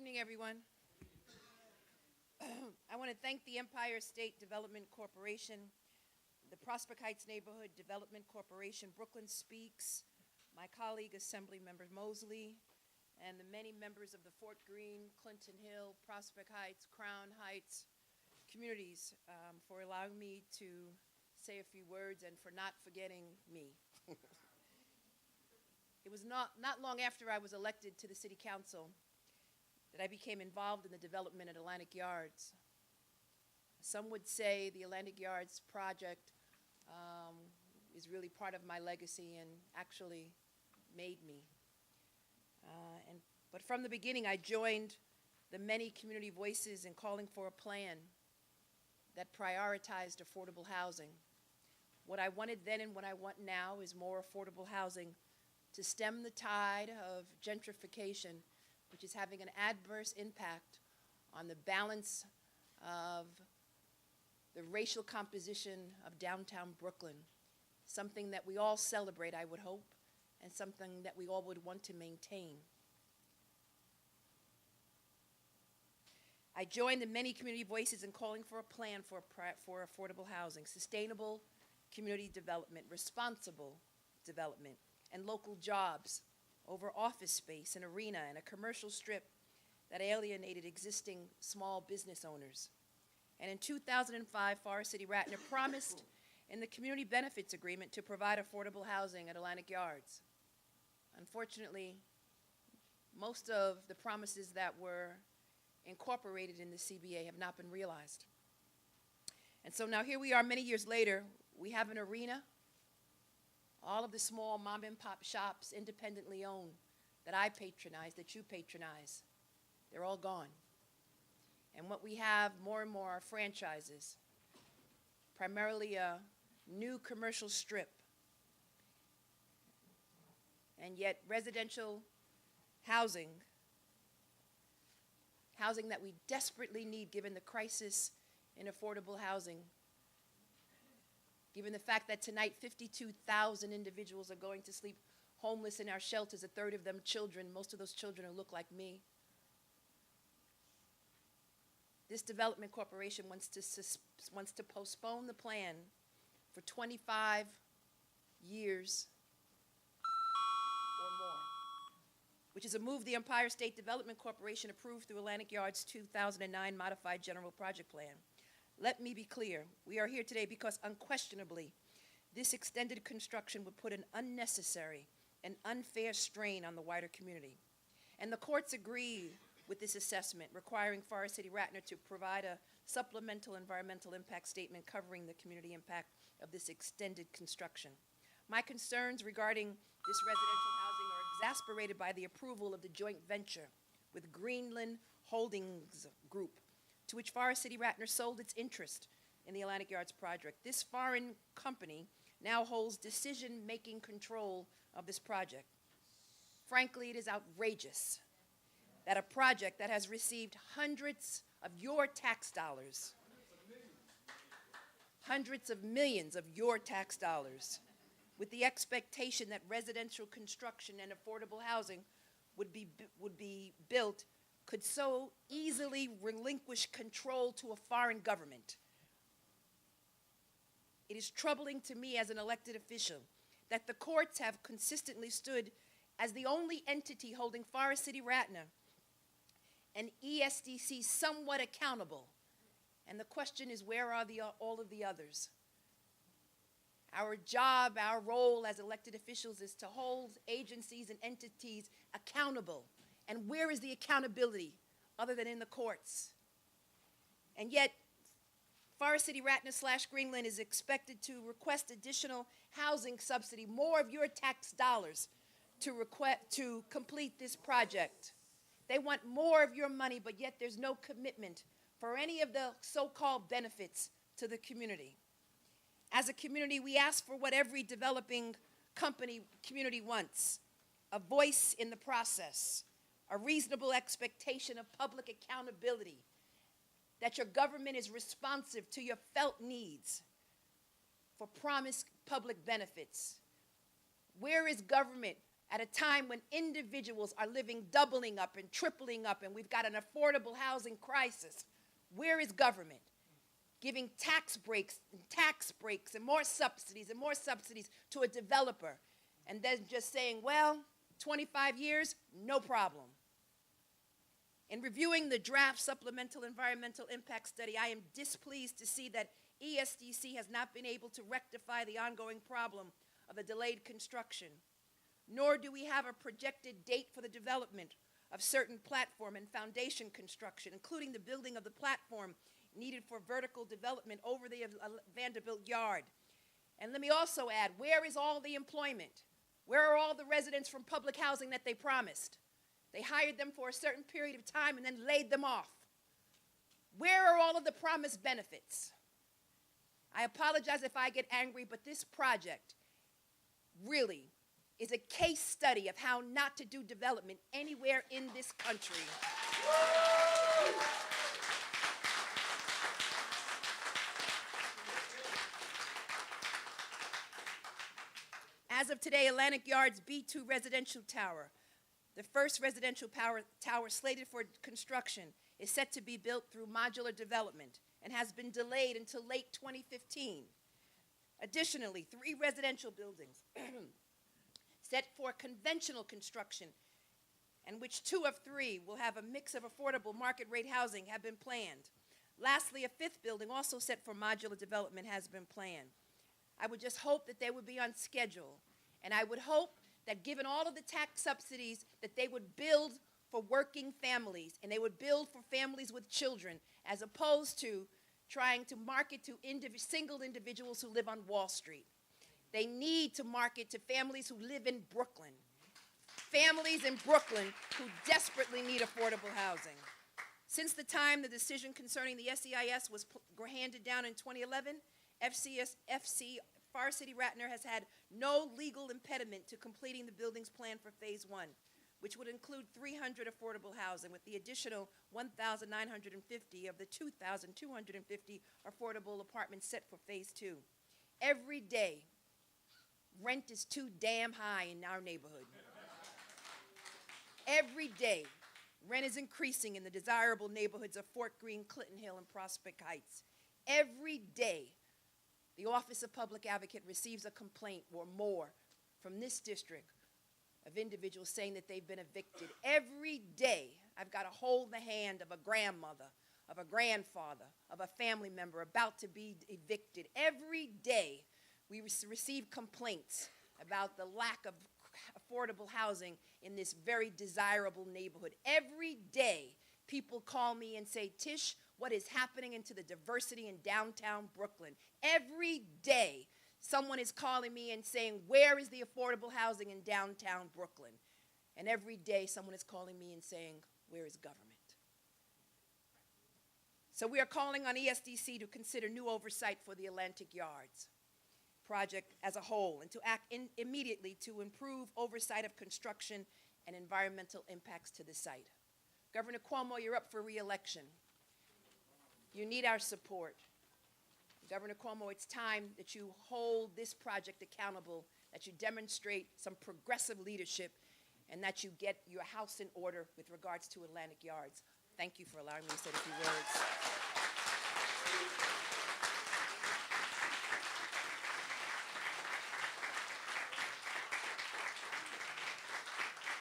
evening, everyone. I want to thank the Empire State Development Corporation, the Prospect Heights Neighborhood Development Corporation, Brooklyn Speaks, my colleague Assemblymember Mosley, and the many members of the Fort Greene, Clinton Hill, Prospect Heights, Crown Heights communities for allowing me to say a few words and for not forgetting me. It was not long after I was elected to the City Council that I became involved in the development at Atlantic Yards. Some would say the Atlantic Yards project is really part of my legacy and actually made me. But from the beginning, I joined the many community voices in calling for a plan that prioritized affordable housing. What I wanted then and what I want now is more affordable housing to stem the tide of gentrification, which is having an adverse impact on the balance of the racial composition of downtown Brooklyn, something that we all celebrate, I would hope, and something that we all would want to maintain. I joined the many community voices in calling for a plan for affordable housing, sustainable community development, responsible development, and local jobs over office space, an arena, and a commercial strip that alienated existing small business owners. And in 2005, Forest City Ratner promised in the Community Benefits Agreement to provide affordable housing at Atlantic Yards. Unfortunately, most of the promises that were incorporated in the CBA have not been realized. And so now here we are many years later, we have an arena. All of the small mom and pop shops, independently owned, that I patronize, that you patronize, they're all gone. And what we have more and more are franchises, primarily a new commercial strip. And yet residential housing that we desperately need given the crisis in affordable housing, given the fact that tonight 52,000 individuals are going to sleep homeless in our shelters, a third of them children, most of those children who look like me. This development corporation wants to postpone the plan for 25 years or more, which is a move the Empire State Development Corporation approved through Atlantic Yards' 2009 Modified General Project Plan. Let me be clear, we are here today because unquestionably, this extended construction would put an unnecessary and unfair strain on the wider community. And the courts agree with this assessment, requiring Forest City Ratner to provide a supplemental environmental impact statement covering the community impact of this extended construction. My concerns regarding this residential housing are exasperated by the approval of the joint venture with Greenland Holdings Group, to which Forest City Ratner sold its interest in the Atlantic Yards project. This foreign company now holds decision-making control of this project. Frankly, it is outrageous that a project that has received hundreds of your tax dollars, hundreds of millions of your tax dollars, with the expectation that residential construction and affordable housing would be built, could so easily relinquish control to a foreign government. It is troubling to me as an elected official that the courts have consistently stood as the only entity holding Forest City Ratner and ESDC somewhat accountable. And the question is, where are all of the others? Our job, our role as elected officials is to hold agencies and entities accountable. And where is the accountability other than in the courts? And yet, Forest City Ratner / Greenland is expected to request additional housing subsidy, more of your tax dollars to complete this project. They want more of your money, but yet there's no commitment for any of the so-called benefits to the community. As a community, we ask for what every developing community wants: a voice in the process, a reasonable expectation of public accountability, that your government is responsive to your felt needs for promised public benefits. Where is government at a time when individuals are living doubling up and tripling up, and we've got an affordable housing crisis. Where is government? Giving tax breaks and more subsidies to a developer, and then just saying, well, 25 years, no problem. In reviewing the draft Supplemental Environmental Impact Study, I am displeased to see that ESDC has not been able to rectify the ongoing problem of the delayed construction, nor do we have a projected date for the development of certain platform and foundation construction, including the building of the platform needed for vertical development over the Vanderbilt Yard. And let me also add, where is all the employment? Where are all the residents from public housing that they promised? They hired them for a certain period of time and then laid them off. Where are all of the promised benefits? I apologize if I get angry, but this project really is a case study of how not to do development anywhere in this country. As of today, Atlantic Yard's B2 residential tower, the first residential tower slated for construction, is set to be built through modular development and has been delayed until late 2015. Additionally, 3 residential buildings set for conventional construction, and which 2 of 3 will have a mix of affordable market rate housing, have been planned. Lastly, a 5th building, also set for modular development, has been planned. I would just hope that they would be on schedule, and I would hope that given all of the tax subsidies, that they would build for working families, and they would build for families with children, as opposed to trying to market to single individuals who live on Wall Street. They need to market to families who live in Brooklyn, families in Brooklyn who desperately need affordable housing. Since the time the decision concerning the SEIS was handed down in 2011, FC Far City Ratner has had no legal impediment to completing the building's plan for Phase 1, which would include 300 affordable housing with the additional 1,950 of the 2,250 affordable apartments set for Phase 2. Every day, rent is too damn high in our neighborhood. Every day, rent is increasing in the desirable neighborhoods of Fort Greene, Clinton Hill, and Prospect Heights. Every day, the Office of Public Advocate receives a complaint or more from this district of individuals saying that they've been evicted. Every day, I've got to hold the hand of a grandmother, of a grandfather, of a family member about to be evicted. Every day, we receive complaints about the lack of affordable housing in this very desirable neighborhood. Every day, people call me and say, Tish, what is happening into the diversity in downtown Brooklyn? Every day, someone is calling me and saying, where is the affordable housing in downtown Brooklyn? And every day, someone is calling me and saying, where is government? So we are calling on ESDC to consider new oversight for the Atlantic Yards project as a whole and to act immediately to improve oversight of construction and environmental impacts to the site. Governor Cuomo, you're up for re-election. You need our support. Governor Cuomo, it's time that you hold this project accountable, that you demonstrate some progressive leadership, and that you get your house in order with regards to Atlantic Yards. Thank you for allowing me to say a few words.